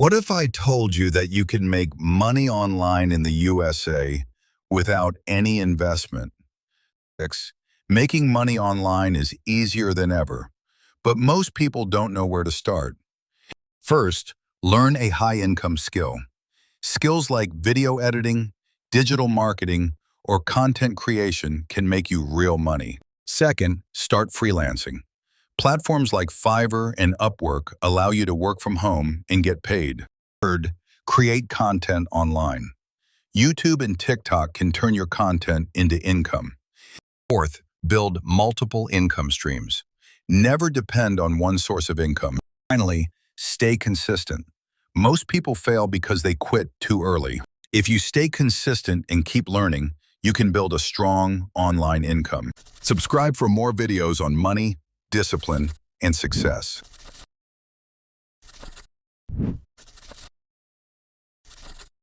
What if I told you that you can make money online in the USA without any investment? Six, making money online is easier than ever, but most people don't know where to start. First, learn a high-income skill. Skills like video editing, digital marketing, or content creation can make you real money. Second, start freelancing. Platforms like Fiverr and Upwork allow you to work from home and get paid. Third, create content online. YouTube and TikTok can turn your content into income. Fourth, build multiple income streams. Never depend on one source of income. Finally, stay consistent. Most people fail because they quit too early. If you stay consistent and keep learning, you can build a strong online income. Subscribe for more videos on money, discipline, and success.